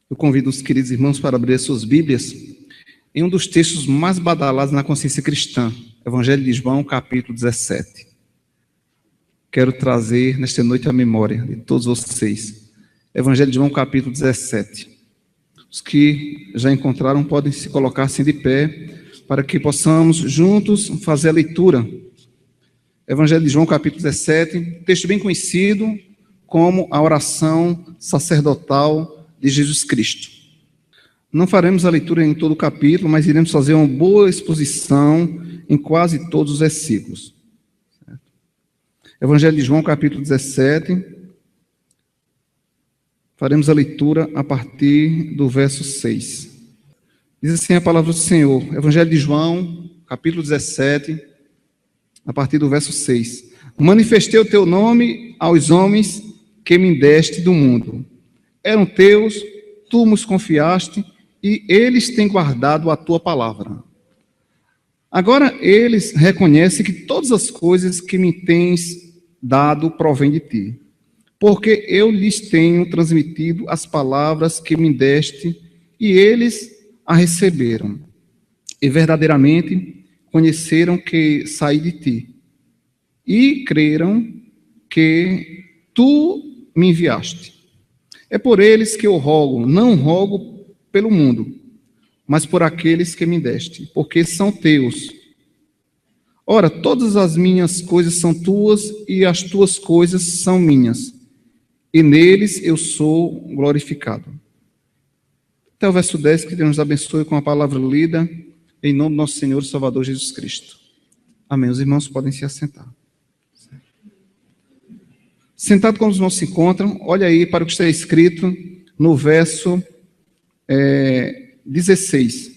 Eu convido os queridos irmãos para abrir as suas Bíblias em um dos textos mais badalados na consciência cristã, Evangelho de João, capítulo 17. Quero trazer nesta noite a memória de todos vocês. Evangelho de João, capítulo 17. Os que já encontraram podem se colocar assim de pé, para que possamos juntos fazer a leitura. Evangelho de João, capítulo 17, texto bem conhecido como a oração sacerdotal de Jesus Cristo. Não faremos a leitura em todo o capítulo, mas iremos fazer uma boa exposição em quase todos os versículos. Evangelho de João, capítulo 17, faremos a leitura a partir do verso 6. Diz assim a palavra do Senhor, Evangelho de João, capítulo 17, a partir do verso 6. Manifestei o teu nome aos homens que me deste do mundo. Eram teus, tu nos confiaste, e eles têm guardado a tua palavra. Agora eles reconhecem que todas as coisas que me tens dado provêm de ti, porque eu lhes tenho transmitido as palavras que me deste, e eles a receberam, e verdadeiramente conheceram que saí de ti, e creram que tu me enviaste. É por eles que eu rogo, não rogo pelo mundo, mas por aqueles que me deste, porque são teus. Ora, todas as minhas coisas são tuas, e as tuas coisas são minhas, e neles eu sou glorificado. Até o verso 10, que Deus nos abençoe com a palavra lida, em nome do nosso Senhor e Salvador Jesus Cristo. Amém. Os irmãos podem se assentar. Sentado como os irmãos se encontram, olha aí para o que está escrito no verso 16.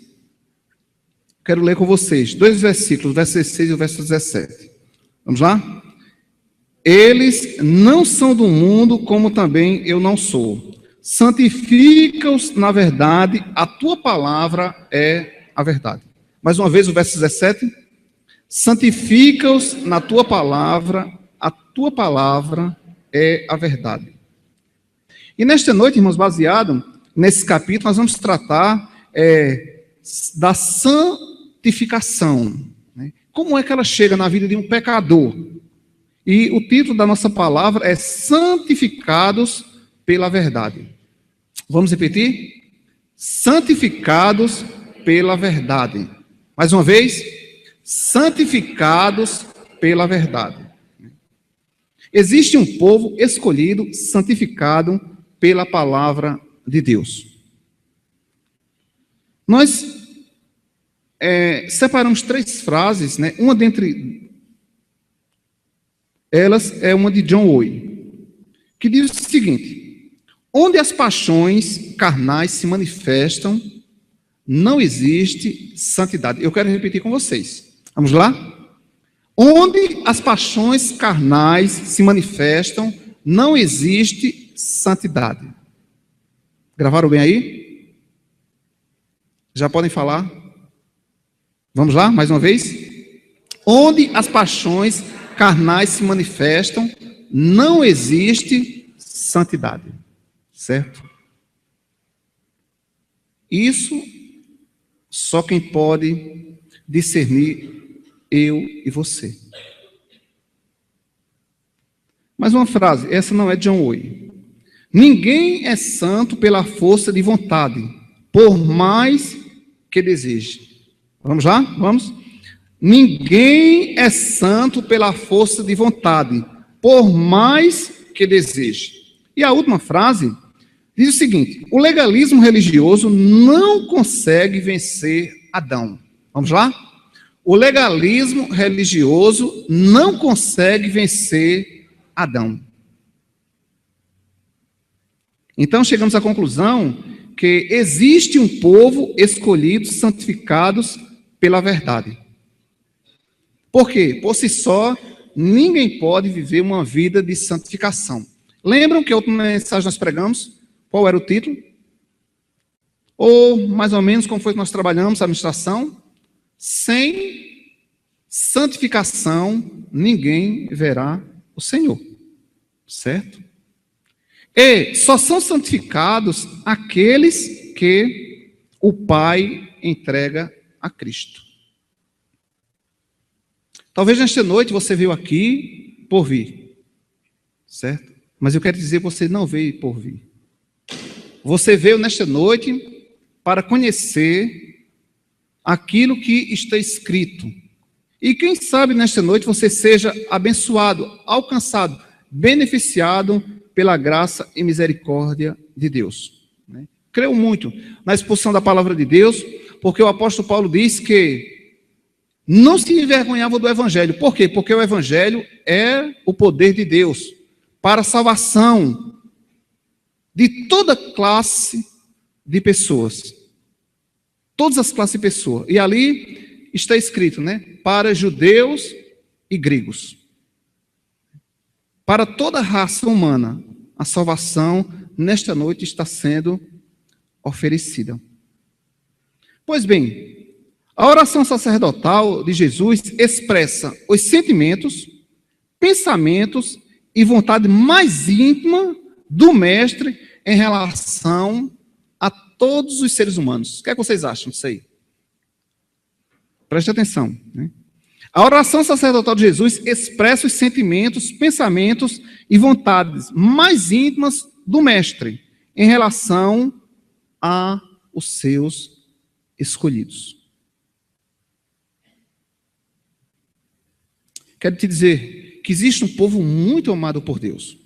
Quero ler com vocês dois versículos, o verso 16 e o verso 17. Vamos lá? Eles não são do mundo, como também eu não sou. Santifica-os na verdade, a tua palavra é a verdade. Mais uma vez o verso 17. Santifica-os na tua palavra, a tua palavra é a verdade. E nesta noite, irmãos, baseado nesse capítulo, nós vamos tratar da santificação. Né? Como é que ela chega na vida de um pecador? E o título da nossa palavra é Santificados pela Verdade. Vamos repetir? Santificados pela verdade. Mais uma vez, santificados pela verdade. Existe um povo escolhido, santificado pela palavra de Deus. Nós separamos três frases, né? Uma dentre elas é uma de John Owen, que diz o seguinte: onde as paixões carnais se manifestam, não existe santidade. Eu quero repetir com vocês. Vamos lá? Onde as paixões carnais se manifestam, não existe santidade. Gravaram bem aí? Já podem falar? Vamos lá, mais uma vez? Onde as paixões carnais se manifestam, não existe santidade. Certo? Isso só quem pode discernir, eu e você. Mais uma frase, essa não é de John Owen. Ninguém é santo pela força de vontade, por mais que deseje. Vamos lá? Vamos? Ninguém é santo pela força de vontade, por mais que deseje. E a última frase diz o seguinte: o legalismo religioso não consegue vencer Adão. Vamos lá? O legalismo religioso não consegue vencer Adão. Então chegamos à conclusão que existe um povo escolhido, santificados pela verdade. Por quê? Por si só, ninguém pode viver uma vida de santificação. Lembram que a última mensagem nós pregamos? Qual era o título? Ou, mais ou menos, como foi que nós trabalhamos a administração? Sem santificação, ninguém verá o Senhor. Certo? E só são santificados aqueles que o Pai entrega a Cristo. Talvez nesta noite você veio aqui por vir, certo? Mas eu quero dizer que você não veio por vir. Você veio nesta noite para conhecer aquilo que está escrito. E quem sabe nesta noite você seja abençoado, alcançado, beneficiado pela graça e misericórdia de Deus. Creio muito na exposição da palavra de Deus, porque o apóstolo Paulo diz que não se envergonhava do evangelho. Por quê? Porque o evangelho é o poder de Deus para a salvação de toda classe de pessoas. Todas as classes de pessoas. E ali está escrito, para judeus e gregos. Para toda a raça humana, a salvação nesta noite está sendo oferecida. Pois bem, a oração sacerdotal de Jesus expressa os sentimentos, pensamentos e vontade mais íntima do Mestre em relação a todos os seres humanos. O que é que vocês acham disso aí? Preste atenção. A oração sacerdotal de Jesus expressa os sentimentos, pensamentos e vontades mais íntimas do Mestre em relação a os seus escolhidos. Quero te dizer que existe um povo muito amado por Deus.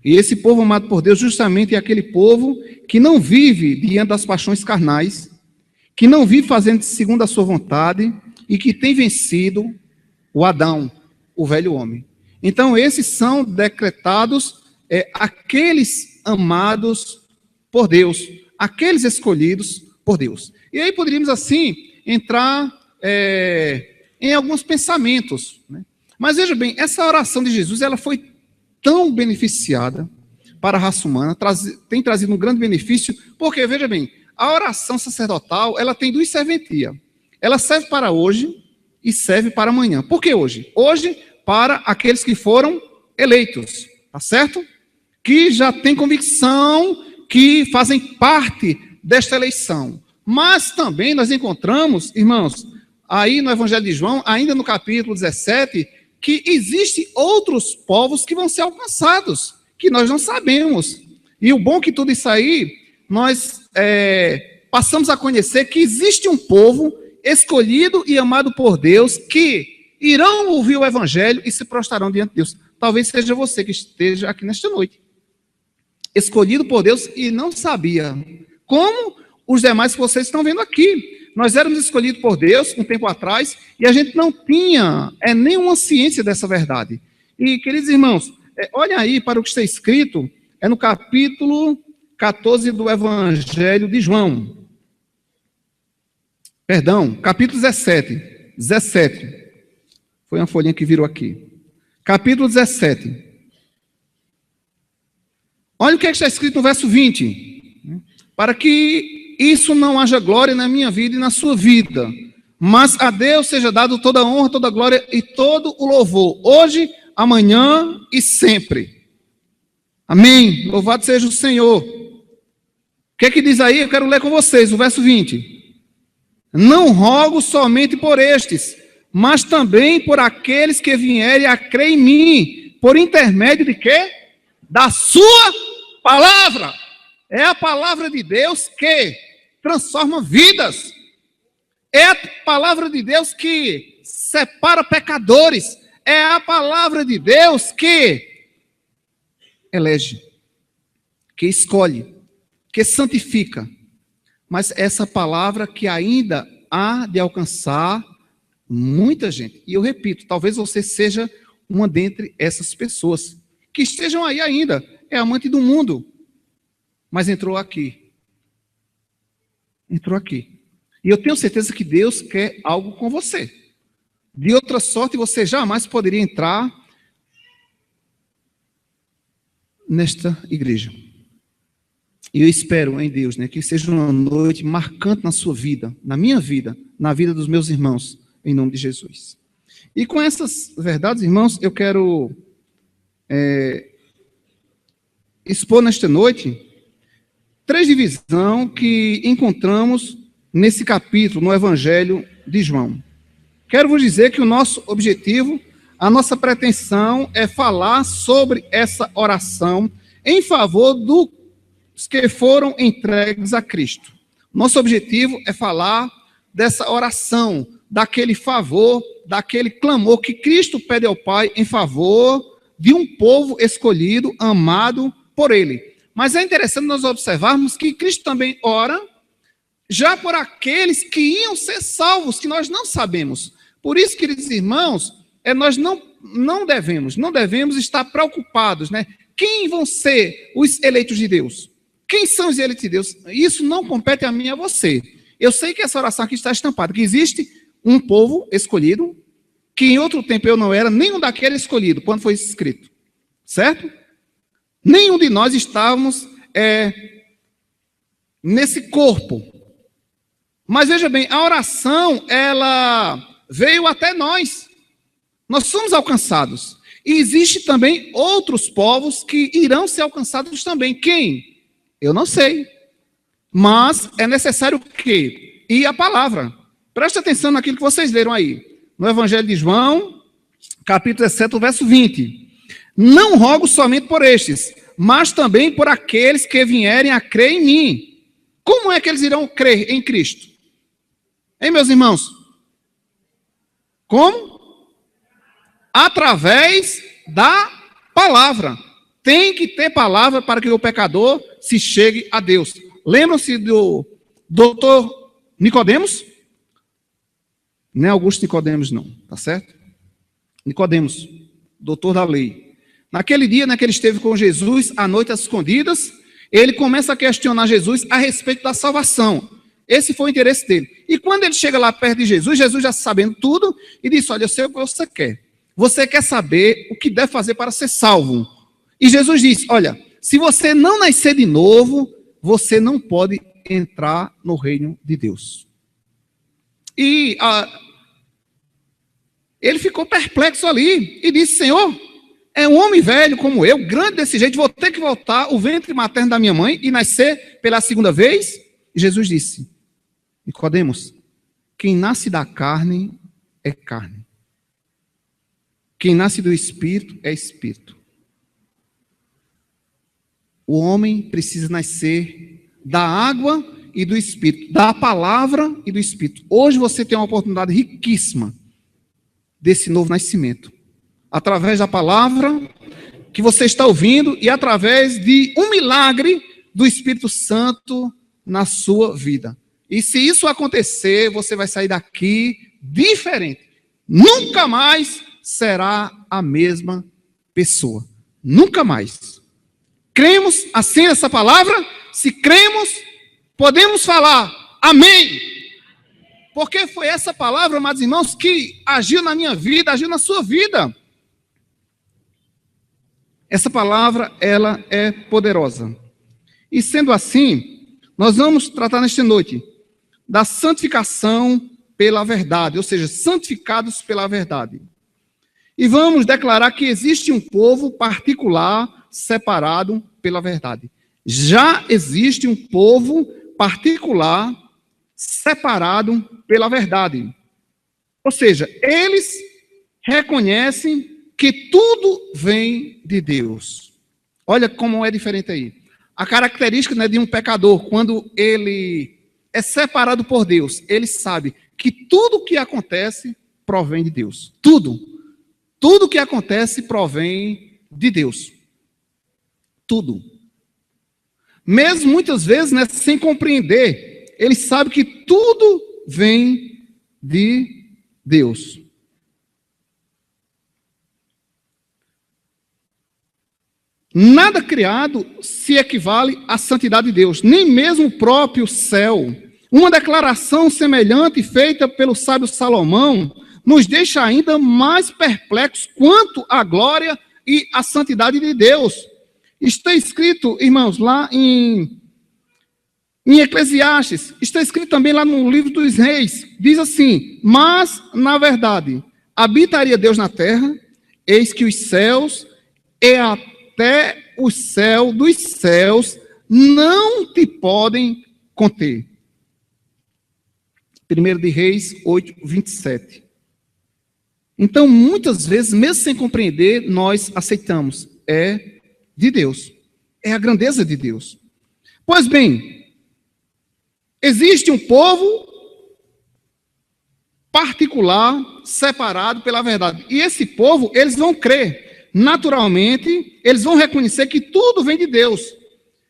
E esse povo amado por Deus justamente é aquele povo que não vive diante das paixões carnais, que não vive fazendo segundo a sua vontade e que tem vencido o Adão, o velho homem. Então, esses são decretados aqueles amados por Deus, aqueles escolhidos por Deus. E aí poderíamos, assim, entrar em alguns pensamentos. Mas veja bem, essa oração de Jesus, ela foi tão beneficiada para a raça humana, tem trazido um grande benefício, porque, veja bem, a oração sacerdotal, ela tem duas serventias. Ela serve para hoje e serve para amanhã. Por que hoje? Hoje, para aqueles que foram eleitos, tá certo? Que já têm convicção, que fazem parte desta eleição. Mas também nós encontramos, irmãos, aí no Evangelho de João, ainda no capítulo 17, que existem outros povos que vão ser alcançados, que nós não sabemos. E o bom que tudo isso aí, nós passamos a conhecer que existe um povo escolhido e amado por Deus, que irão ouvir o Evangelho e se prostrarão diante de Deus. Talvez seja você que esteja aqui nesta noite, escolhido por Deus e não sabia, como os demais que vocês estão vendo aqui. Nós éramos escolhidos por Deus um tempo atrás e a gente não tinha nenhuma ciência dessa verdade. E, queridos irmãos, olha aí para o que está escrito, no capítulo 14 do Evangelho de João. Perdão, capítulo 17. 17. Foi uma folhinha que virou aqui. Capítulo 17. Olha o que está escrito no verso 20. Para que isso não haja glória na minha vida e na sua vida, mas a Deus seja dado toda a honra, toda a glória e todo o louvor, hoje, amanhã e sempre. Amém. Louvado seja o Senhor. O que é que diz aí? Eu quero ler com vocês, o verso 20. Não rogo somente por estes, mas também por aqueles que vierem a crer em mim, por intermédio de quê? Da sua palavra. É a palavra de Deus que transforma vidas. É a palavra de Deus que separa pecadores. É a palavra de Deus que elege, que escolhe, que santifica. Mas essa palavra que ainda há de alcançar muita gente. E eu repito, talvez você seja uma dentre essas pessoas que estejam aí ainda, é amante do mundo, mas entrou aqui. Entrou aqui. E eu tenho certeza que Deus quer algo com você. De outra sorte, você jamais poderia entrar nesta igreja. E eu espero em Deus, que seja uma noite marcante na sua vida, na minha vida, na vida dos meus irmãos, em nome de Jesus. E com essas verdades, irmãos, eu quero expor nesta noite 3 divisões que encontramos nesse capítulo, no Evangelho de João. Quero vos dizer que o nosso objetivo, a nossa pretensão é falar sobre essa oração em favor dos que foram entregues a Cristo. Nosso objetivo é falar dessa oração, daquele favor, daquele clamor que Cristo pede ao Pai em favor de um povo escolhido, amado por Ele. Mas é interessante nós observarmos que Cristo também ora já por aqueles que iam ser salvos, que nós não sabemos. Por isso, queridos irmãos, nós não devemos estar preocupados, né? Quem vão ser os eleitos de Deus? Quem são os eleitos de Deus? Isso não compete a mim e a você. Eu sei que essa oração aqui está estampada, que existe um povo escolhido, que em outro tempo eu não era nenhum daquele escolhido, quando foi escrito. Certo? Nenhum de nós estávamos nesse corpo. Mas veja bem, a oração, ela veio até nós. Nós somos alcançados. E existe também outros povos que irão ser alcançados também. Quem? Eu não sei. Mas é necessário que e a palavra. Preste atenção naquilo que vocês leram aí. No Evangelho de João, capítulo 17, verso 20. Não rogo somente por estes, mas também por aqueles que vierem a crer em mim. Como é que eles irão crer em Cristo? Hein, meus irmãos? Como? Através da palavra. Tem que ter palavra para que o pecador se chegue a Deus. Lembram-se do doutor Nicodemos? Não é Augusto Nicodemos, não, tá certo? Nicodemos, doutor da lei. Naquele dia, né, que ele esteve com Jesus, à noite às escondidas, ele começa a questionar Jesus a respeito da salvação. Esse foi o interesse dele. E quando ele chega lá perto de Jesus, Jesus já sabendo tudo, e disse, olha, eu sei o que você quer. Você quer saber o que deve fazer para ser salvo. E Jesus disse, olha, se você não nascer de novo, você não pode entrar no reino de Deus. E ele ficou perplexo ali e disse, Senhor, é um homem velho como eu, grande desse jeito, vou ter que voltar o ventre materno da minha mãe e nascer pela segunda vez? E Jesus disse, Nicodemos, quem nasce da carne é carne. Quem nasce do Espírito é Espírito. O homem precisa nascer da água e do Espírito, da palavra e do Espírito. Hoje você tem uma oportunidade riquíssima desse novo nascimento. Através da palavra que você está ouvindo e através de um milagre do Espírito Santo na sua vida. E se isso acontecer, você vai sair daqui diferente. Nunca mais será a mesma pessoa. Nunca mais. Cremos assim nessa palavra? Se cremos, podemos falar amém. Porque foi essa palavra, amados irmãos, que agiu na minha vida, agiu na sua vida. Essa palavra, ela é poderosa. E sendo assim, nós vamos tratar nesta noite da santificação pela verdade, ou seja, santificados pela verdade. E vamos declarar que existe um povo particular separado pela verdade. Já existe um povo particular separado pela verdade. Ou seja, eles reconhecem que tudo vem de Deus. Olha como é diferente aí. A característica, né, de um pecador, quando ele é separado por Deus, ele sabe que tudo que acontece provém de Deus. Tudo. Tudo que acontece provém de Deus. Tudo. Mesmo muitas vezes, né, sem compreender, ele sabe que tudo vem de Deus. Nada criado se equivale à santidade de Deus, nem mesmo o próprio céu. Uma declaração semelhante feita pelo sábio Salomão nos deixa ainda mais perplexos quanto à glória e à santidade de Deus. Está escrito, irmãos, lá em Eclesiastes, está escrito também lá no livro dos Reis, diz assim, mas, na verdade, habitaria Deus na terra, eis que os céus e até o céu dos céus não te podem conter. 1 de Reis 8, 27. Então, muitas vezes, mesmo sem compreender, nós aceitamos. É de Deus. É a grandeza de Deus. Pois bem, existe um povo particular, separado pela verdade. E esse povo, eles vão crer. Naturalmente, eles vão reconhecer que tudo vem de Deus.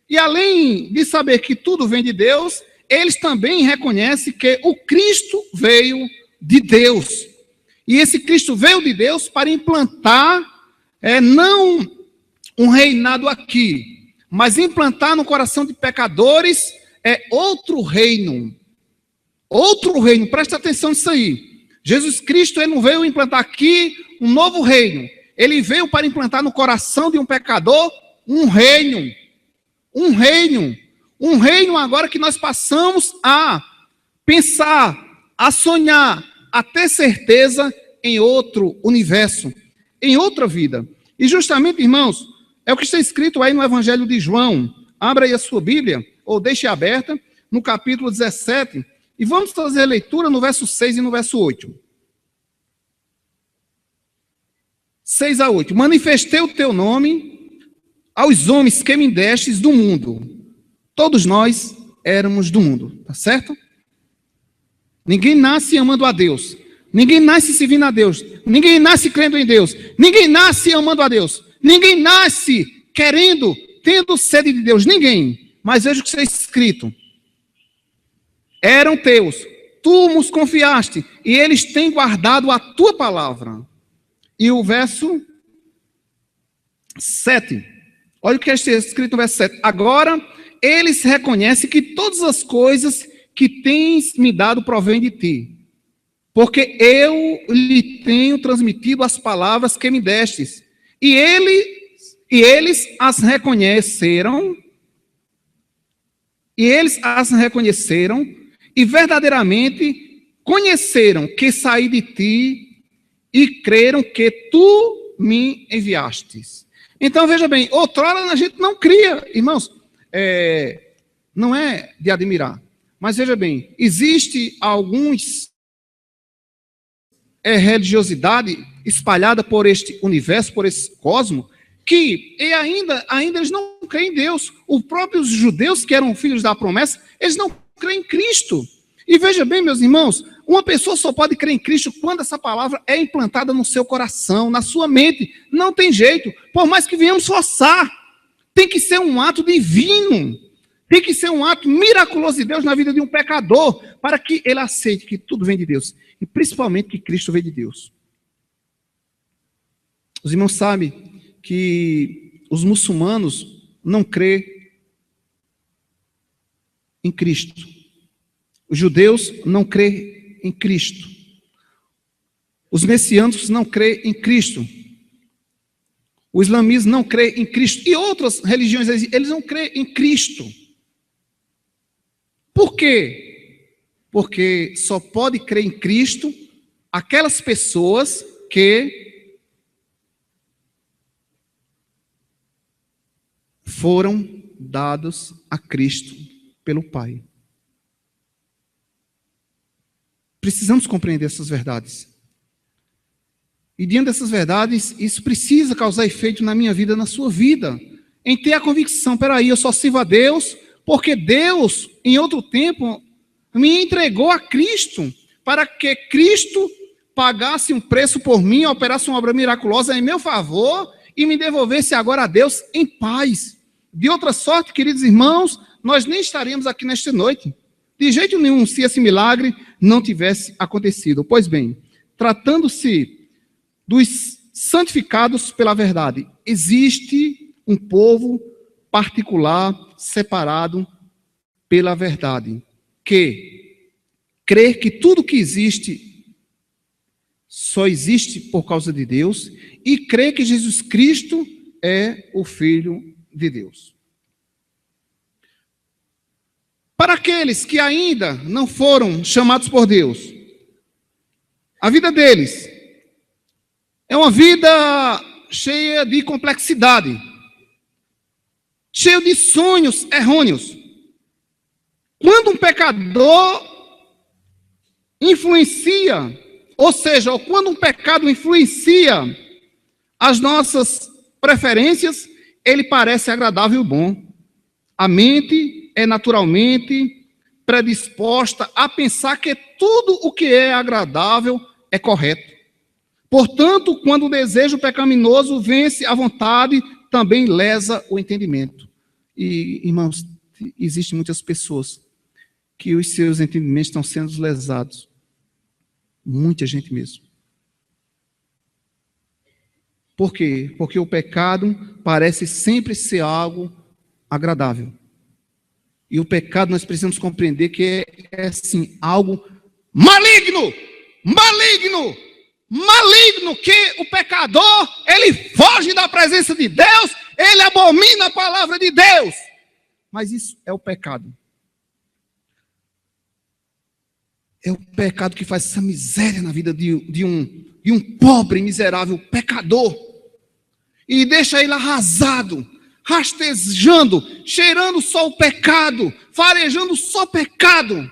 E além de saber que tudo vem de Deus, eles também reconhecem que o Cristo veio de Deus. E esse Cristo veio de Deus para implantar, não um reinado aqui, mas implantar no coração de pecadores outro reino. Outro reino, presta atenção nisso aí. Jesus Cristo, ele não veio implantar aqui um novo reino. Ele veio para implantar no coração de um pecador um reino. Um reino. Um reino agora que nós passamos a pensar, a sonhar, a ter certeza em outro universo, em outra vida. E justamente, irmãos, é o que está escrito aí no Evangelho de João. Abra aí a sua Bíblia, ou deixe aberta, no capítulo 17, e vamos fazer a leitura no verso 6 e no verso 8. 6 a 8. Manifestei o teu nome aos homens que me destes do mundo. Todos nós éramos do mundo, tá certo? Ninguém nasce amando a Deus. Ninguém nasce servindo a Deus. Ninguém nasce crendo em Deus. Ninguém nasce amando a Deus. Ninguém nasce querendo, tendo sede de Deus. Ninguém. Mas veja o que está escrito. Eram teus, tu nos confiaste, e eles têm guardado a tua palavra. E o verso 7. Olha o que está escrito no verso 7. Agora, eles reconhecem que todas as coisas que tens me dado provém de ti. Porque eu lhe tenho transmitido as palavras que me destes. E eles as reconheceram. E eles as reconheceram. E verdadeiramente conheceram que saí de ti e creram que tu me enviastes. Então, veja bem, outrora a gente não cria, irmãos, não é de admirar, mas veja bem, existe alguns religiosidade espalhada por este universo, por esse cosmo, que e ainda eles não creem em Deus. Os próprios judeus, que eram filhos da promessa, eles não creem em Cristo. E veja bem, meus irmãos, uma pessoa só pode crer em Cristo quando essa palavra é implantada no seu coração, na sua mente. Não tem jeito, por mais que venhamos forçar. Tem que ser um ato divino. Tem que ser um ato miraculoso de Deus na vida de um pecador, para que ele aceite que tudo vem de Deus. E principalmente que Cristo vem de Deus. Os irmãos sabem que os muçulmanos não crêem em Cristo. Os judeus não creem em Cristo. Os messiânicos não creem em Cristo. Os islamistas não creem em Cristo. E outras religiões, eles não creem em Cristo. Por quê? Porque só pode crer em Cristo aquelas pessoas que foram dados a Cristo pelo Pai. Precisamos compreender essas verdades. E diante dessas verdades, isso precisa causar efeito na minha vida, na sua vida. Em ter a convicção, peraí, eu só sirvo a Deus, porque Deus, em outro tempo, me entregou a Cristo, para que Cristo pagasse um preço por mim, operasse uma obra miraculosa em meu favor, e me devolvesse agora a Deus em paz. De outra sorte, queridos irmãos, nós nem estaríamos aqui nesta noite. De jeito nenhum, se esse milagre não tivesse acontecido. Pois bem, tratando-se dos santificados pela verdade, existe um povo particular, separado pela verdade, que crê que tudo que existe só existe por causa de Deus e crê que Jesus Cristo é o Filho de Deus. Para aqueles que ainda não foram chamados por Deus, a vida deles é uma vida cheia de complexidade. cheio de sonhos errôneos. Quando um pecador influencia, ou seja, quando um pecado influencia as nossas preferências, ele parece agradável e bom. A mente é naturalmente predisposta a pensar que tudo o que é agradável é correto. Portanto, quando o desejo pecaminoso vence a vontade, também lesa o entendimento. E, irmãos, existem muitas pessoas que os seus entendimentos estão sendo lesados. Muita gente mesmo. Por quê? Porque o pecado parece sempre ser algo agradável. E o pecado nós precisamos compreender que é sim, algo maligno, que o pecador, ele foge da presença de Deus, ele abomina a palavra de Deus. Mas isso é o pecado. É o pecado que faz essa miséria na vida de um pobre, miserável pecador. E deixa ele arrasado, rastejando, cheirando só o pecado, farejando só pecado.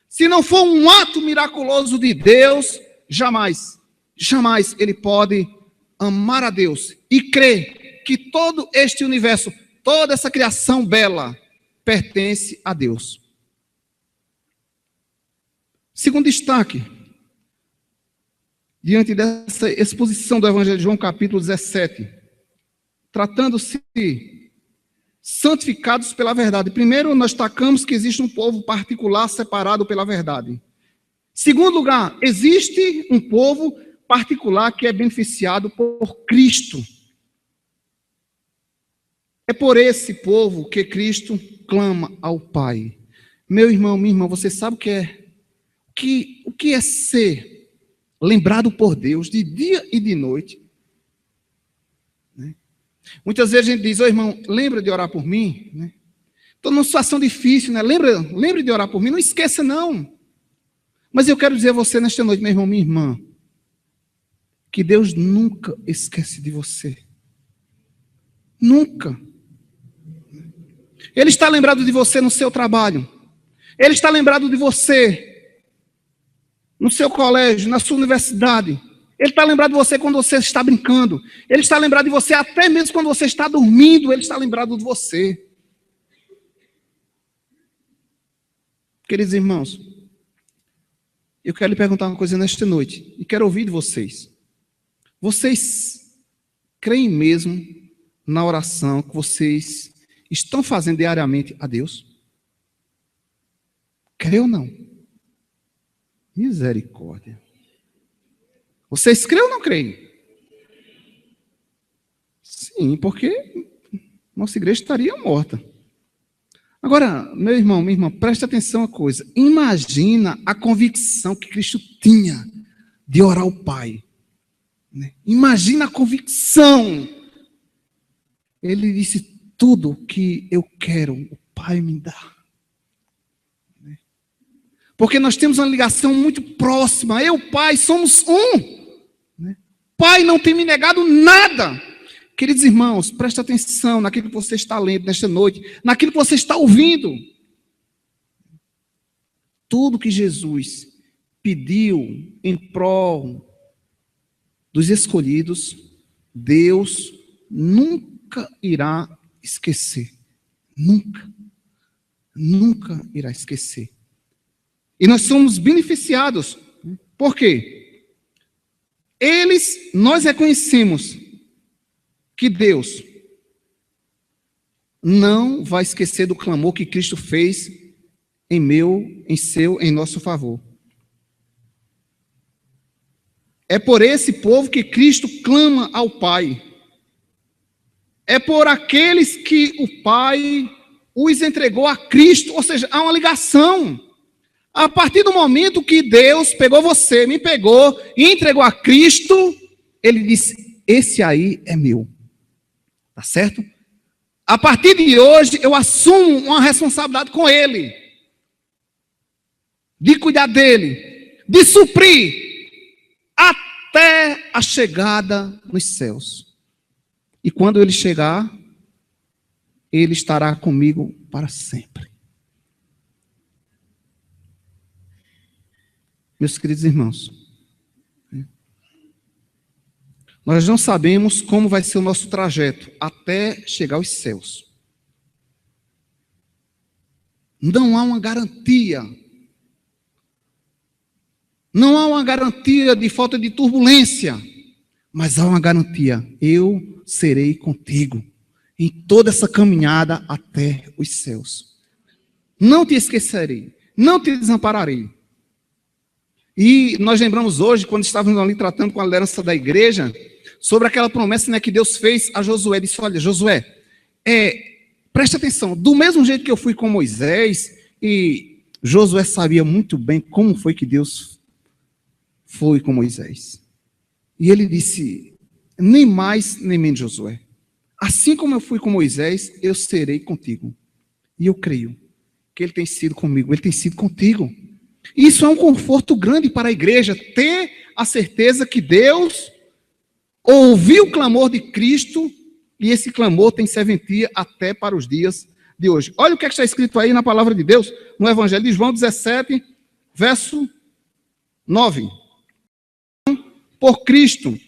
Se não for um ato miraculoso de Deus, jamais ele pode amar a Deus e crer que todo este universo, toda essa criação bela, pertence a Deus. Segundo destaque, diante dessa exposição do Evangelho de João, capítulo 17, tratando-se santificados pela verdade. Primeiro, nós destacamos que existe um povo particular separado pela verdade. Segundo lugar, existe um povo particular que é beneficiado por Cristo. É por esse povo que Cristo clama ao Pai. Meu irmão, minha irmã, você sabe o que é ser lembrado por Deus de dia e de noite? Né? Muitas vezes a gente diz, irmão, lembra de orar por mim? Né? Estou numa situação difícil, né? Lembre de orar por mim, não esqueça não. Mas eu quero dizer a você nesta noite, meu irmão, minha irmã, que Deus nunca esquece de você. Nunca. Ele está lembrado de você no seu trabalho. Ele está lembrado de você no seu colégio, na sua universidade. Ele está lembrado de você quando você está brincando. Ele está lembrado de você até mesmo quando você está dormindo. Ele está lembrado de você. Queridos irmãos, eu quero lhe perguntar uma coisa nesta noite. E quero ouvir de vocês. Vocês creem mesmo na oração que vocês estão fazendo diariamente a Deus? Creem ou não? Misericórdia. Vocês creem ou não creem? Sim, porque nossa igreja estaria morta. Agora, meu irmão, minha irmã, preste atenção a uma coisa. Imagina a convicção que Cristo tinha de orar ao Pai. Né? Imagina a convicção. Ele disse, tudo que eu quero, o Pai me dá. Porque nós temos uma ligação muito próxima. Eu, Pai, somos um. Pai não tem me negado nada. Queridos irmãos, preste atenção naquilo que você está lendo nesta noite, naquilo que você está ouvindo. Tudo que Jesus pediu em prol dos escolhidos, Deus nunca irá esquecer. Nunca. Nunca irá esquecer. E nós somos beneficiados. Por quê? Nós reconhecemos que Deus não vai esquecer do clamor que Cristo fez em nosso favor. É por esse povo que Cristo clama ao Pai. É por aqueles que o Pai os entregou a Cristo, ou seja, há uma ligação. A partir do momento que Deus pegou você, me pegou e entregou a Cristo, Ele disse, esse aí é meu. Tá certo? A partir de hoje, eu assumo uma responsabilidade com Ele. De cuidar dEle. De suprir. Até a chegada nos céus. E quando Ele chegar, Ele estará comigo para sempre. Meus queridos irmãos, nós não sabemos como vai ser o nosso trajeto até chegar aos céus. Não há uma garantia. Não há uma garantia de falta de turbulência, mas há uma garantia: eu serei contigo em toda essa caminhada até os céus. Não te esquecerei, não te desampararei. E nós lembramos hoje, quando estávamos ali tratando com a liderança da igreja, sobre aquela promessa, né, que Deus fez a Josué. Disse: olha, Josué, preste atenção, do mesmo jeito que eu fui com Moisés, e Josué sabia muito bem como foi que Deus foi com Moisés. E ele disse: nem mais nem menos, Josué. Assim como eu fui com Moisés, eu serei contigo. E eu creio que ele tem sido comigo, ele tem sido contigo. Isso é um conforto grande para a igreja, ter a certeza que Deus ouviu o clamor de Cristo, e esse clamor tem serventia até para os dias de hoje. Olha o que está escrito aí na palavra de Deus, no Evangelho de João 17, verso 9. Por Cristo.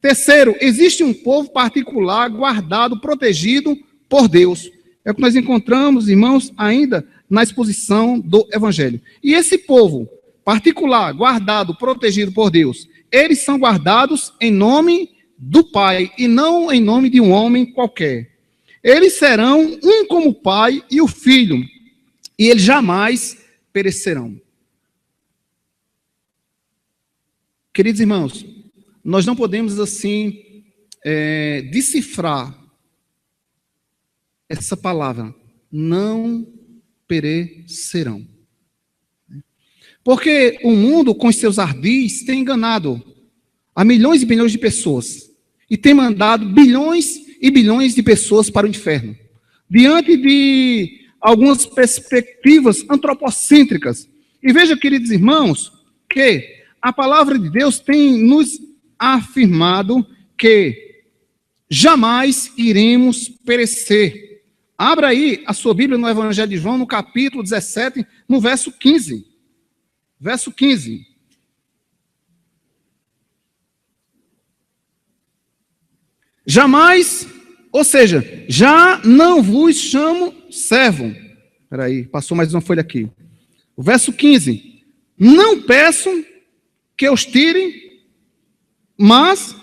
Terceiro, existe um povo particular, guardado, protegido por Deus. É o que nós encontramos, irmãos, ainda na exposição do Evangelho. E esse povo particular, guardado, protegido por Deus, eles são guardados em nome do Pai e não em nome de um homem qualquer. Eles serão um como o Pai e o Filho, e eles jamais perecerão. Queridos irmãos, nós não podemos assim decifrar essa palavra, não perecerão. Porque o mundo, com seus ardis, tem enganado a milhões e bilhões de pessoas e tem mandado bilhões e bilhões de pessoas para o inferno. Diante de algumas perspectivas antropocêntricas. E veja, queridos irmãos, que a palavra de Deus tem nos afirmado que jamais iremos perecer. Abra aí a sua Bíblia no Evangelho de João, no capítulo 17, no verso 15. Verso 15. Jamais, ou seja, já não vos chamo servo. Espera aí, passou mais uma folha aqui. O verso 15. Não peço que os tire, mas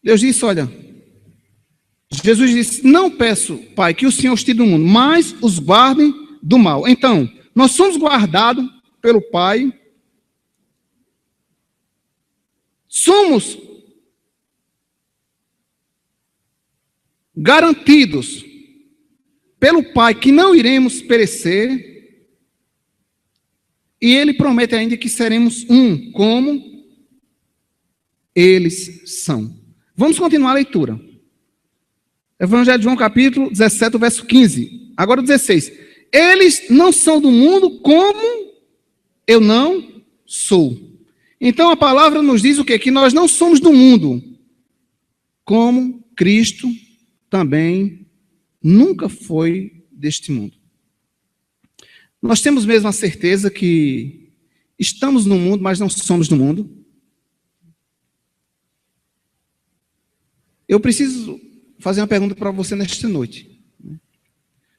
Deus disse: olha, Jesus disse: não peço, Pai, que o Senhor os tire do mundo, mas os guardem do mal. Então, nós somos guardados pelo Pai, somos garantidos pelo Pai que não iremos perecer, e Ele promete ainda que seremos um, como eles são. Vamos continuar a leitura. Evangelho de João, capítulo 17, verso 15. Agora o 16. Eles não são do mundo como eu não sou. Então a palavra nos diz o quê? Que nós não somos do mundo, como Cristo também nunca foi deste mundo. Nós temos mesmo a certeza que estamos no mundo, mas não somos do mundo. Eu preciso fazer uma pergunta para você nesta noite.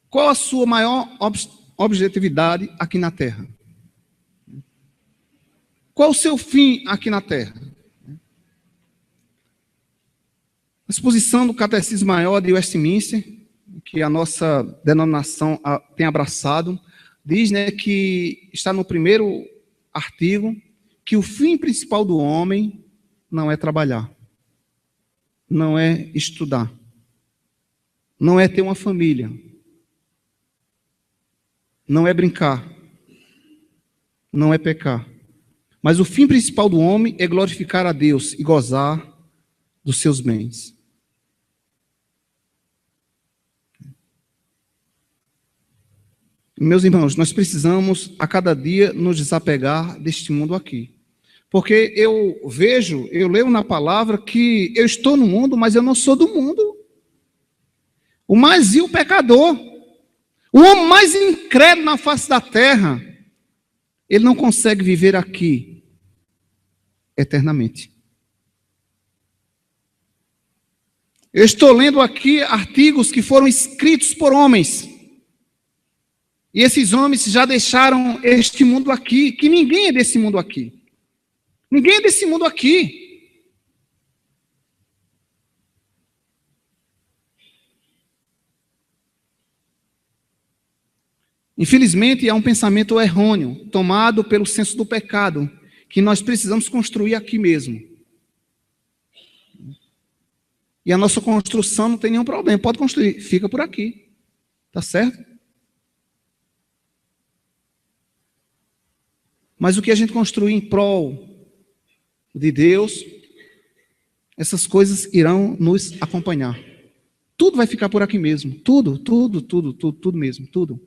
Qual a sua maior objetividade aqui na Terra? Qual o seu fim aqui na Terra? A exposição do Catecismo Maior de Westminster, que a nossa denominação tem abraçado, diz, né, que está no primeiro artigo, que o fim principal do homem não é trabalhar, não é estudar, não é ter uma família, não é brincar, não é pecar. Mas o fim principal do homem é glorificar a Deus e gozar dos seus bens. Meus irmãos, nós precisamos a cada dia nos desapegar deste mundo aqui. Porque eu leio na palavra que eu estou no mundo, mas eu não sou do mundo. O mais vil pecador, o homem mais incrédulo na face da terra, ele não consegue viver aqui eternamente. Eu estou lendo aqui artigos que foram escritos por homens. E esses homens já deixaram este mundo aqui, que ninguém é desse mundo aqui. Ninguém é desse mundo aqui. Infelizmente, há um pensamento errôneo, tomado pelo senso do pecado, que nós precisamos construir aqui mesmo. E a nossa construção não tem nenhum problema, pode construir, fica por aqui. Tá certo? Mas o que a gente construir em prol de Deus, essas coisas irão nos acompanhar. Tudo vai ficar por aqui mesmo. Tudo mesmo. Tudo.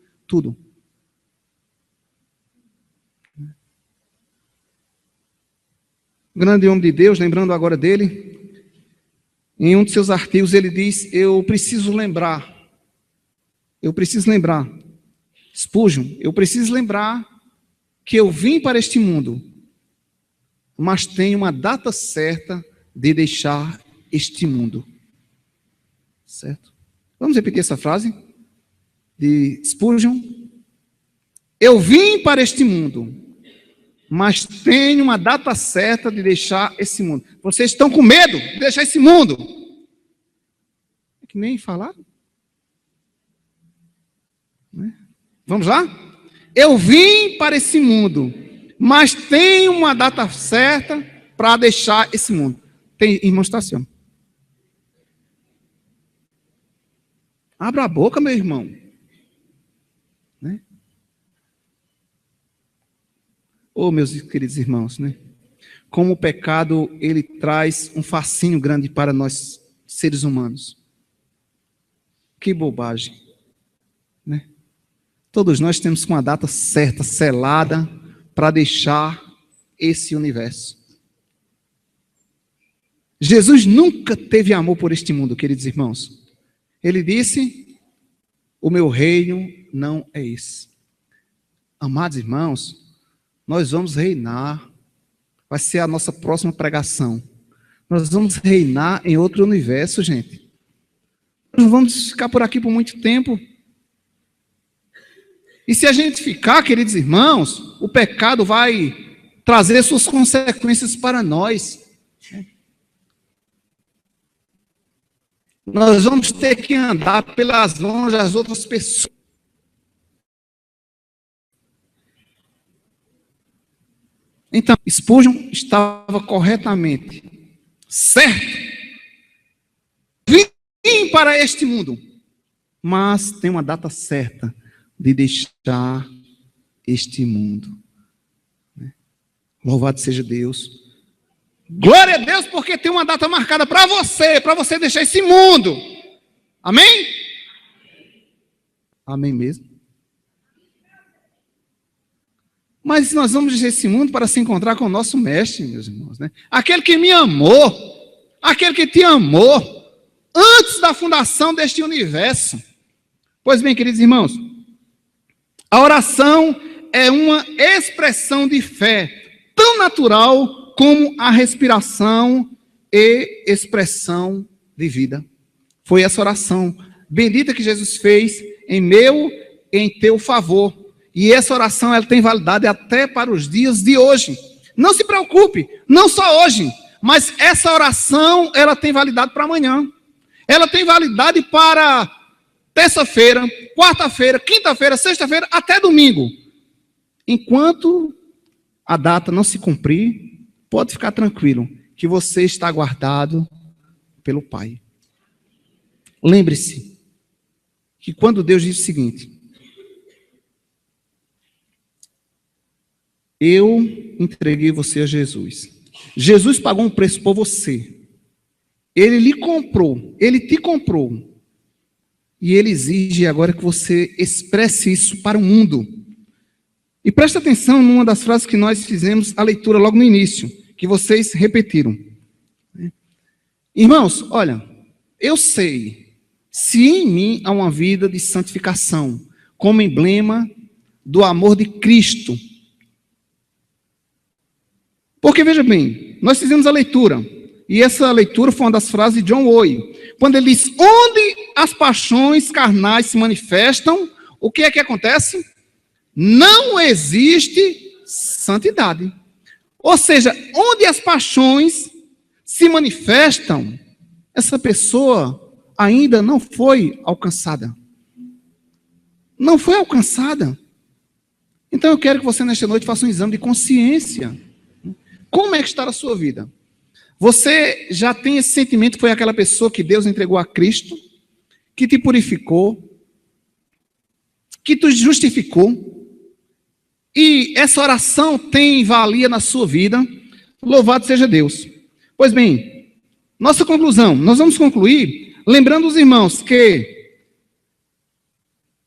O grande homem de Deus, lembrando agora dele, em um de seus artigos ele diz, eu preciso lembrar, Spurgeon, eu preciso lembrar que eu vim para este mundo, mas tenho uma data certa de deixar este mundo. Certo? Vamos repetir essa frase de Spurgeon? Eu vim para este mundo, mas tenho uma data certa de deixar esse mundo. Vocês estão com medo de deixar esse mundo? É que nem falaram. Vamos lá? Eu vim para esse mundo, mas tenho uma data certa para deixar esse mundo. Tem irmão estação. Abra a boca, meu irmão. Né? Oh, meus queridos irmãos, né? Como o pecado, ele traz um fascínio grande para nós, seres humanos. Que bobagem. Né? Todos nós temos uma data certa, selada, para deixar esse universo. Jesus nunca teve amor por este mundo, queridos irmãos. Ele disse, o meu reino não é esse. Amados irmãos, nós vamos reinar. Vai ser a nossa próxima pregação. Nós vamos reinar em outro universo, gente. Nós não vamos ficar por aqui por muito tempo. E se a gente ficar, queridos irmãos, o pecado vai trazer suas consequências para nós. Nós vamos ter que andar pelas mãos das outras pessoas. Então, Spurgeon estava corretamente certo. Vim para este mundo, mas tem uma data certa de deixar este mundo. Louvado seja Deus. Glória a Deus, porque tem uma data marcada para você deixar esse mundo. Amém? Amém mesmo? Mas nós vamos deixar esse mundo para se encontrar com o nosso mestre, meus irmãos. Né? Aquele que me amou, aquele que te amou, antes da fundação deste universo. Pois bem, queridos irmãos, a oração é uma expressão de fé, tão natural como a respiração e expressão de vida. Foi essa oração bendita que Jesus fez em meu e em teu favor. E essa oração ela tem validade até para os dias de hoje. Não se preocupe, não só hoje, mas essa oração ela tem validade para amanhã. Ela tem validade para terça-feira, quarta-feira, quinta-feira, sexta-feira, até domingo. Enquanto a data não se cumprir, pode ficar tranquilo, que você está guardado pelo Pai. Lembre-se que quando Deus diz o seguinte, eu entreguei você a Jesus. Jesus pagou um preço por você. Ele lhe comprou, ele te comprou. E ele exige agora que você expresse isso para o mundo. E presta atenção numa das frases que nós fizemos a leitura logo no início, que vocês repetiram. Irmãos, olha, eu sei, se em mim há uma vida de santificação, como emblema do amor de Cristo. Porque, veja bem, nós fizemos a leitura, e essa leitura foi uma das frases de John Owen, quando ele diz, onde as paixões carnais se manifestam, o que é que acontece? Não existe santidade. Ou seja, onde as paixões se manifestam, essa pessoa ainda não foi alcançada. Não foi alcançada. Então eu quero que você nesta noite faça um exame de consciência. Como é que está a sua vida? Você já tem esse sentimento que foi aquela pessoa que Deus entregou a Cristo, que te purificou, que te justificou, e essa oração tem valia na sua vida? Louvado seja Deus. Pois bem, nossa conclusão, nós vamos concluir lembrando os irmãos que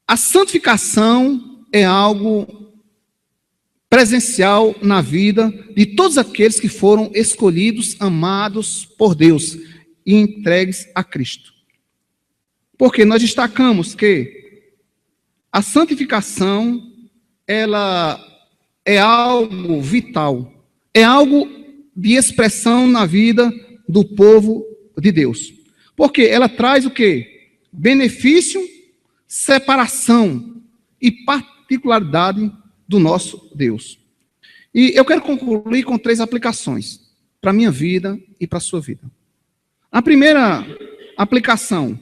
a santificação é algo presencial na vida de todos aqueles que foram escolhidos, amados por Deus e entregues a Cristo. Porque nós destacamos que a santificação, ela é algo vital, é algo de expressão na vida do povo de Deus. Porque ela traz o quê? Benefício, separação e particularidade do nosso Deus. E eu quero concluir com 3 aplicações para a minha vida e para a sua vida. A primeira aplicação: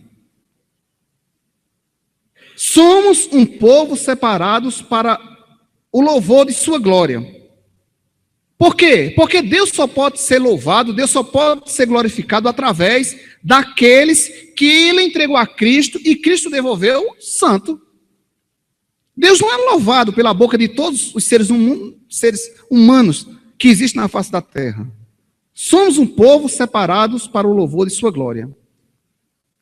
somos um povo separados para o louvor de sua glória. Por quê? Porque Deus só pode ser louvado, Deus só pode ser glorificado através daqueles que Ele entregou a Cristo e Cristo devolveu santo. Deus não é louvado pela boca de todos os seres humanos que existem na face da terra. Somos um povo separados para o louvor de sua glória.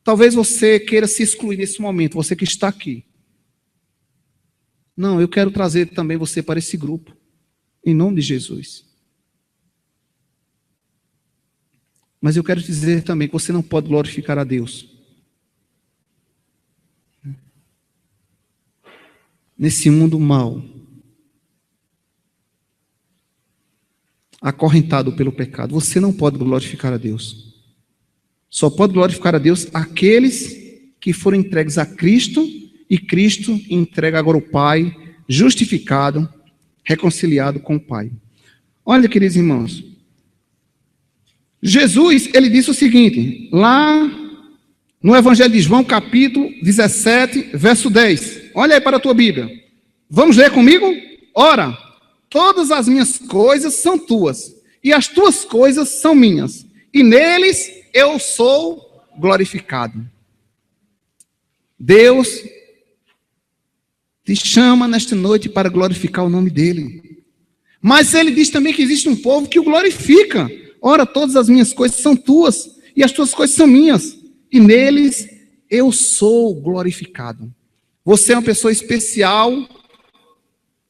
Talvez você queira se excluir nesse momento, você que está aqui. Não, eu quero trazer também você para esse grupo, em nome de Jesus. Mas eu quero dizer também que você não pode glorificar a Deus nesse mundo mau, acorrentado pelo pecado. Você não pode glorificar a Deus. Só pode glorificar a Deus aqueles que foram entregues a Cristo, e Cristo entrega agora o Pai, justificado, reconciliado com o Pai. Olha, queridos irmãos, Jesus, ele disse o seguinte, lá no Evangelho de João, capítulo 17, verso 10. Olha aí para a tua Bíblia. Vamos ler comigo? Ora, todas as minhas coisas são tuas, e as tuas coisas são minhas, e neles eu sou glorificado. Deus te chama nesta noite para glorificar o nome dele. Mas ele diz também que existe um povo que o glorifica. Ora, todas as minhas coisas são tuas, e as tuas coisas são minhas, e neles eu sou glorificado. Você é uma pessoa especial,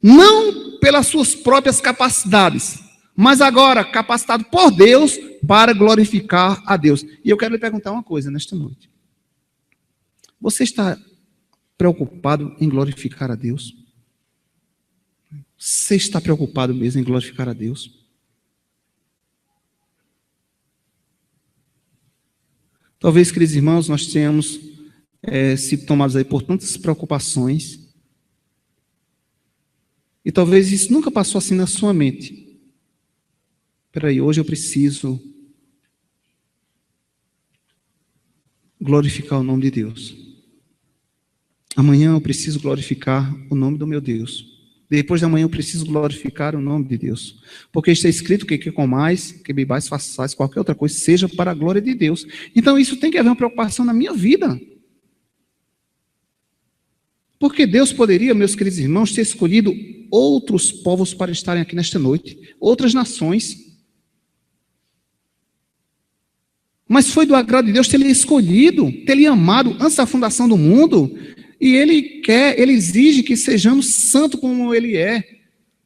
não pelas suas próprias capacidades, mas agora capacitado por Deus para glorificar a Deus. E eu quero lhe perguntar uma coisa nesta noite. Você está preocupado em glorificar a Deus? Você está preocupado mesmo em glorificar a Deus? Talvez, queridos irmãos, nós tenhamos sido tomados aí por tantas preocupações, e talvez isso nunca passou assim na sua mente. Espera aí, hoje eu preciso glorificar o nome de Deus. Amanhã eu preciso glorificar o nome do meu Deus. Depois de amanhã eu preciso glorificar o nome de Deus. Porque está escrito que comais, que bebais, façais, qualquer outra coisa, seja para a glória de Deus. Então isso tem que haver uma preocupação na minha vida. Porque Deus poderia, meus queridos irmãos, ter escolhido outros povos para estarem aqui nesta noite, outras nações. Mas foi do agrado de Deus ter lhe escolhido, ter lhe amado antes da fundação do mundo. E Ele exige que sejamos santos como Ele é.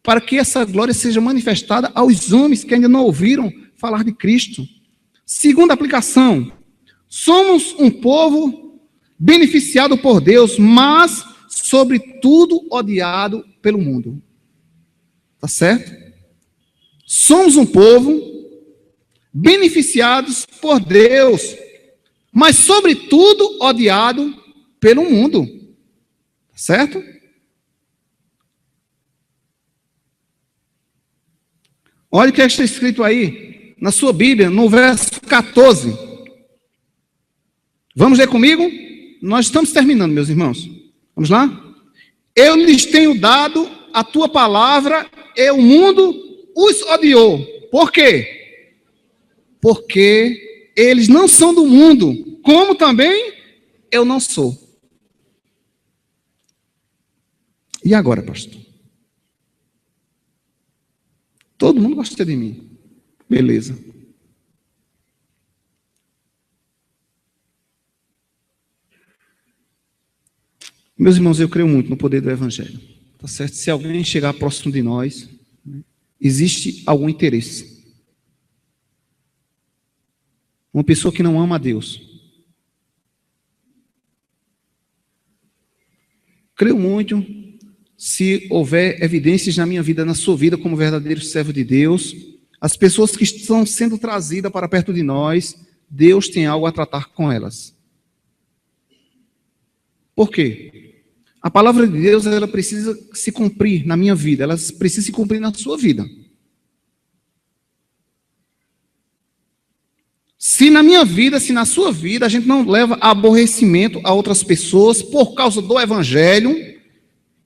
para que essa glória seja manifestada aos homens que ainda não ouviram falar de Cristo. Segunda aplicação, somos um povo beneficiado por Deus, mas, sobretudo, odiado pelo mundo. Tá certo? Somos um povo beneficiados por Deus, mas, sobretudo, odiado pelo mundo. Tá certo? Olha o que está escrito aí, na sua Bíblia, no verso 14. Vamos ler comigo? Nós estamos terminando, meus irmãos. Vamos lá? Eu lhes tenho dado a tua palavra e o mundo os odiou. Por quê? Porque eles não são do mundo, como também eu não sou. E agora, pastor? Todo mundo gosta de mim. Beleza. Meus irmãos, eu creio muito no poder do Evangelho. Tá certo? Se alguém chegar próximo de nós, existe algum interesse. Uma pessoa que não ama a Deus. Creio muito, se houver evidências na minha vida, na sua vida, como verdadeiro servo de Deus, as pessoas que estão sendo trazidas para perto de nós, Deus tem algo a tratar com elas. Por quê? A palavra de Deus, ela precisa se cumprir na minha vida, ela precisa se cumprir na sua vida. Se na minha vida, se na sua vida, a gente não leva aborrecimento a outras pessoas por causa do Evangelho,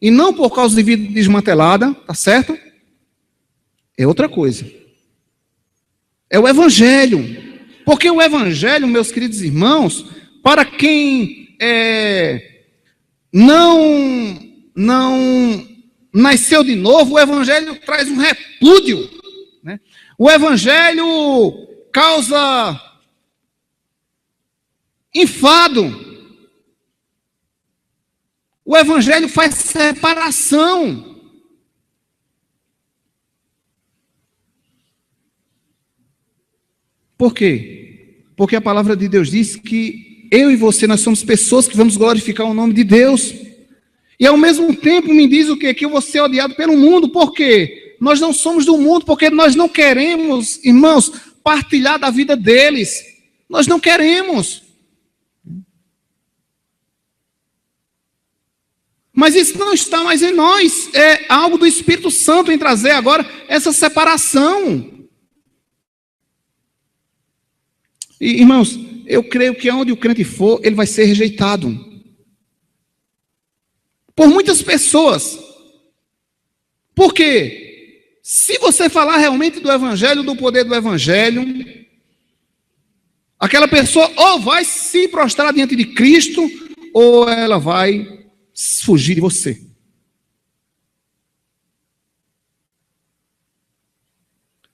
e não por causa de vida desmantelada, tá certo? É outra coisa. É o Evangelho. Porque o Evangelho, meus queridos irmãos, para quem não nasceu de novo, o Evangelho traz um repúdio. Né? O Evangelho causa enfado. O Evangelho faz separação. Por quê? Porque a palavra de Deus diz que eu e você, nós somos pessoas que vamos glorificar o nome de Deus. E ao mesmo tempo me diz o quê? Que eu vou ser odiado pelo mundo. Por quê? Nós não somos do mundo, porque nós não queremos, irmãos, partilhar da vida deles. Nós não queremos. Mas isso não está mais em nós. É algo do Espírito Santo em trazer agora essa separação. E, irmãos, eu creio que onde o crente for, ele vai ser rejeitado. Por muitas pessoas. Por quê? Se você falar realmente do Evangelho, do poder do Evangelho, aquela pessoa ou vai se prostrar diante de Cristo, ou ela vai fugir de você.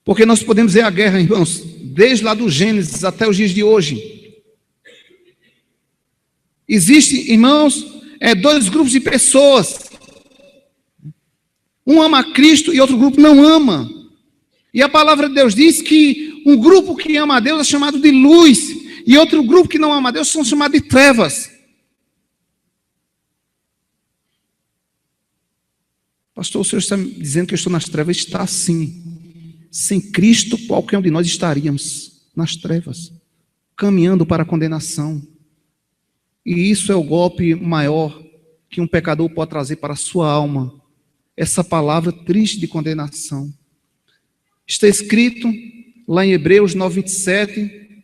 Porque nós podemos ver a guerra, irmãos, desde lá do Gênesis até os dias de hoje. Existem, irmãos, dois grupos de pessoas. Um ama a Cristo e outro grupo não ama. E a palavra de Deus diz que um grupo que ama a Deus é chamado de luz, e outro grupo que não ama a Deus são chamados de trevas. Pastor, o senhor está me dizendo que eu estou nas trevas? Está sim. Sem Cristo, qualquer um de nós estaríamos nas trevas, caminhando para a condenação. E isso é o golpe maior que um pecador pode trazer para a sua alma. Essa palavra triste de condenação. Está escrito lá em Hebreus 9:27,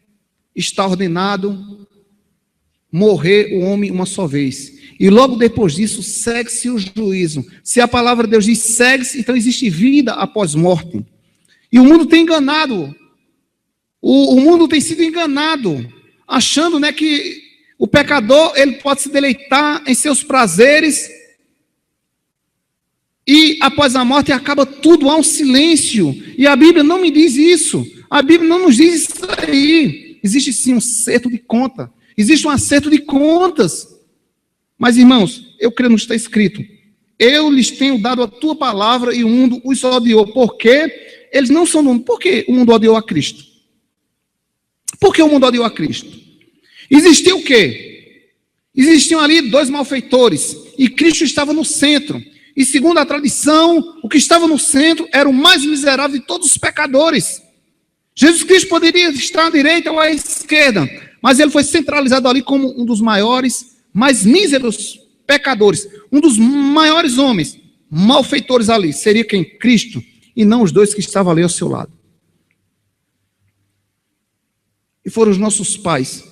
está ordenado morrer o homem uma só vez. E logo depois disso, segue-se o juízo. Se a palavra de Deus diz segue-se, então existe vida após morte. E o mundo tem enganado. O mundo tem sido enganado, achando, né, que o pecador ele pode se deleitar em seus prazeres e após a morte acaba tudo, há um silêncio. E a Bíblia não me diz isso. A Bíblia não nos diz isso aí. Existe sim um acerto de conta. Existe um acerto de contas. Mas, irmãos, eu creio no que está escrito. eu lhes tenho dado a tua palavra e o mundo os odiou. Por quê? Eles não são do mundo. Por que o mundo odiou a Cristo? Por que o mundo odiou a Cristo? Existiu o quê? Existiam ali dois malfeitores e Cristo estava no centro. E segundo a tradição, o que estava no centro era o mais miserável de todos os pecadores. Jesus Cristo poderia estar à direita ou à esquerda, mas ele foi centralizado ali como um dos maiores, mais míseros pecadores, um dos maiores homens, malfeitores ali. Seria quem? Cristo, e não os dois que estavam ali ao seu lado. E foram os nossos pais.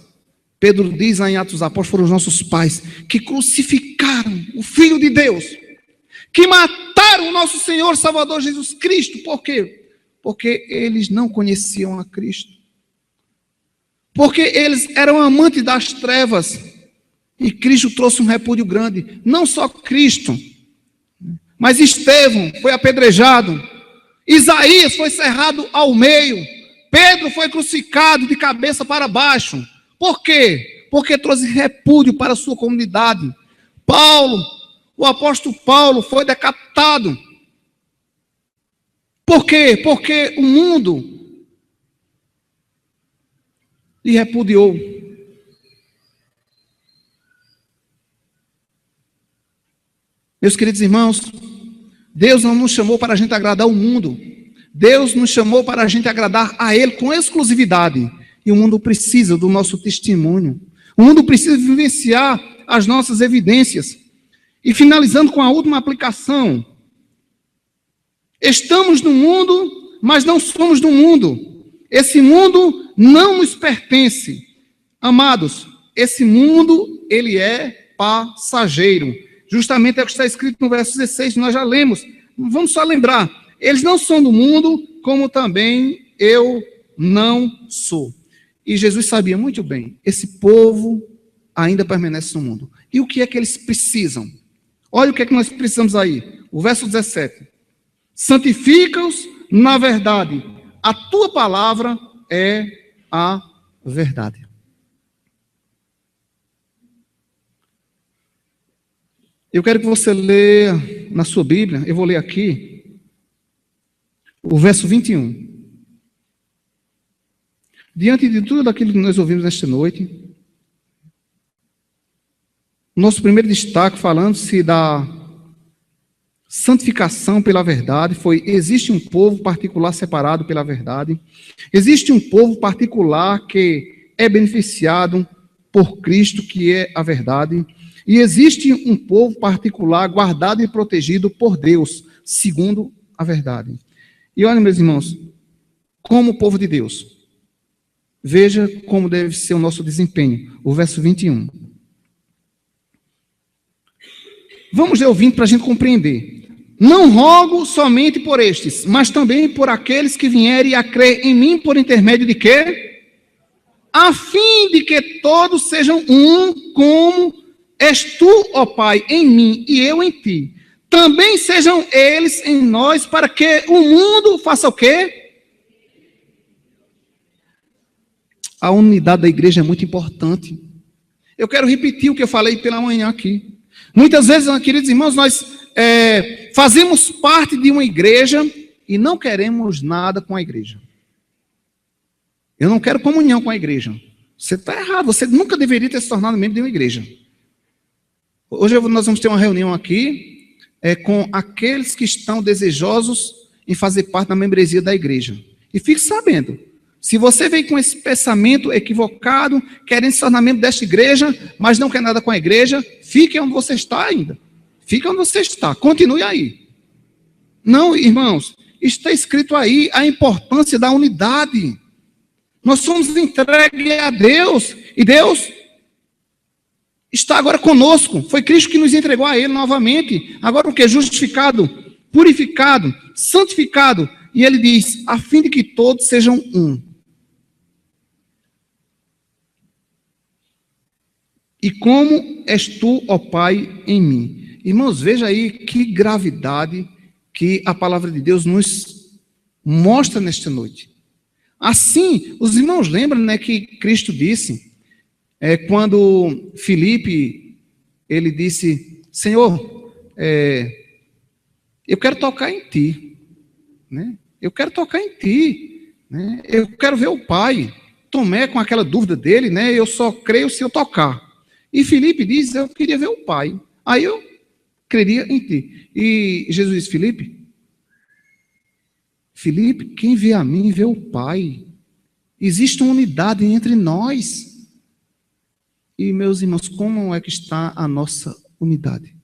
Pedro diz lá em Atos dos Apóstolos, foram os nossos pais que crucificaram o Filho de Deus, que mataram o nosso Senhor Salvador Jesus Cristo. Por quê? Porque eles não conheciam a Cristo. Porque eles eram amantes das trevas. E Cristo trouxe um repúdio grande. Não só Cristo, mas Estevão foi apedrejado. Isaías foi cerrado ao meio. Pedro foi crucificado de cabeça para baixo. Por quê? Porque trouxe repúdio para a sua comunidade. O apóstolo Paulo foi decapitado. Por quê? Porque o mundo lhe repudiou. Meus queridos irmãos, Deus não nos chamou para a gente agradar o mundo. Deus nos chamou para a gente agradar a Ele com exclusividade. E o mundo precisa do nosso testemunho. O mundo precisa vivenciar as nossas evidências. E finalizando com a última aplicação. Estamos no mundo, mas não somos do mundo. Esse mundo não nos pertence. Amados, esse mundo, ele é passageiro. Justamente é o que está escrito no verso 16, nós já lemos. Vamos só lembrar. Eles não são do mundo, como também eu não sou. E Jesus sabia muito bem, esse povo ainda permanece no mundo. E o que é que eles precisam? Olha o que é que nós precisamos aí. O verso 17. Santifica-os na verdade. A tua palavra é a verdade. Eu quero que você leia na sua Bíblia, eu vou ler aqui, o verso 21. Diante de tudo aquilo que nós ouvimos nesta noite, nosso primeiro destaque, falando-se da santificação pela verdade, foi: existe um povo particular separado pela verdade, existe um povo particular que é beneficiado por Cristo, que é a verdade, e existe um povo particular guardado e protegido por Deus, segundo a verdade. E olha, meus irmãos, como povo de Deus, veja como deve ser o nosso desempenho. O verso 21. Vamos ler ouvindo para a gente compreender. Não rogo somente por estes, mas também por aqueles que vierem a crer em mim por intermédio de quê? A fim de que todos sejam um, como és tu, ó Pai, em mim e eu em ti. Também sejam eles em nós, para que o mundo faça o quê? A unidade da igreja é muito importante. Eu quero repetir o que eu falei pela manhã aqui. Muitas vezes, queridos irmãos, nós fazemos parte de uma igreja e não queremos nada com a igreja. Eu não quero comunhão com a igreja. Você está errado, você nunca deveria ter se tornado membro de uma igreja. Hoje nós vamos ter uma reunião aqui com aqueles que estão desejosos em fazer parte da membresia da igreja. E fique sabendo, se você vem com esse pensamento equivocado, querendo se tornar membro desta igreja, mas não quer nada com a igreja, fique onde você está ainda. Fique onde você está, continue aí. Não, irmãos, está escrito aí a importância da unidade. Nós somos entregues a Deus, e Deus está agora conosco. Foi Cristo que nos entregou a Ele novamente. Agora o que? Justificado, purificado, santificado. E Ele diz, a fim de que todos sejam um. E como és tu, ó Pai, em mim. Irmãos, veja aí que gravidade que a palavra de Deus nos mostra nesta noite. Assim, os irmãos lembram, né, que Cristo disse, quando Filipe, ele disse, Senhor, eu quero tocar em ti, né? Eu quero tocar em ti, né? Eu quero ver o Pai. Tomé com aquela dúvida dele, né? Eu só creio se eu tocar. E Filipe diz, eu queria ver o Pai. Aí eu creria em ti. E Jesus disse, Filipe, quem vê a mim, vê o Pai. Existe uma unidade entre nós. E, meus irmãos, como é que está a nossa unidade?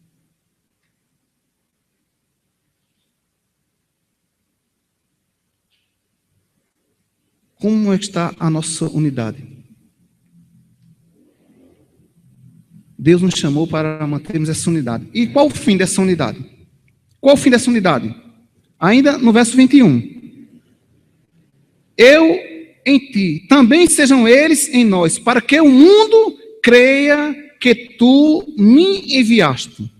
Como é que está a nossa unidade? Deus nos chamou para mantermos essa unidade. E qual o fim dessa unidade? Qual o fim dessa unidade? Ainda no verso 21. Eu em ti, também sejam eles em nós, para que o mundo creia que tu me enviaste.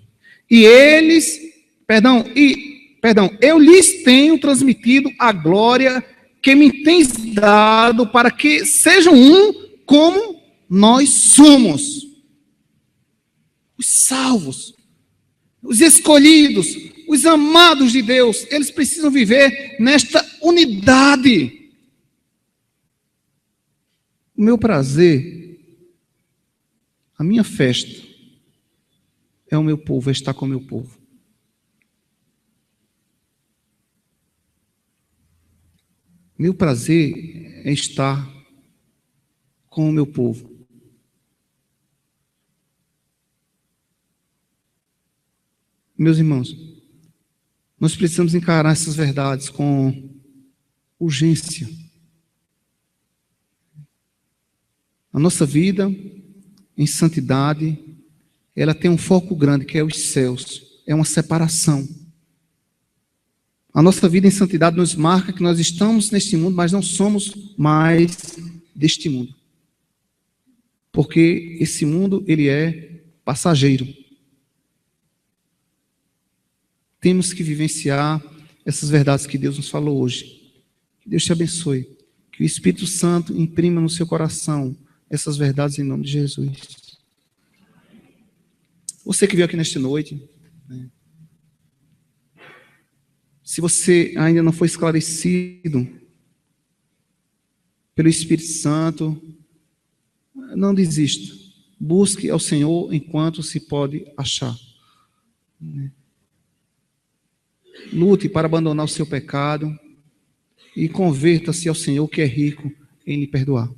Eu lhes tenho transmitido a glória que me tens dado, para que sejam um como nós somos. Os salvos, os escolhidos, os amados de Deus, eles precisam viver nesta unidade. O meu prazer, a minha festa, é o meu povo, é estar com o meu povo. Meu prazer é estar com o meu povo. Meus irmãos, nós precisamos encarar essas verdades com urgência. A nossa vida em santidade, ela tem um foco grande, que é os céus. É uma separação. A nossa vida em santidade nos marca que nós estamos neste mundo, mas não somos mais deste mundo. Porque esse mundo, ele é passageiro. Temos que vivenciar essas verdades que Deus nos falou hoje. Que Deus te abençoe. Que o Espírito Santo imprima no seu coração essas verdades em nome de Jesus. Você que veio aqui nesta noite, né? Se você ainda não foi esclarecido pelo Espírito Santo, não desista. Busque ao Senhor enquanto se pode achar. Lute para abandonar o seu pecado e converta-se ao Senhor, que é rico em lhe perdoar.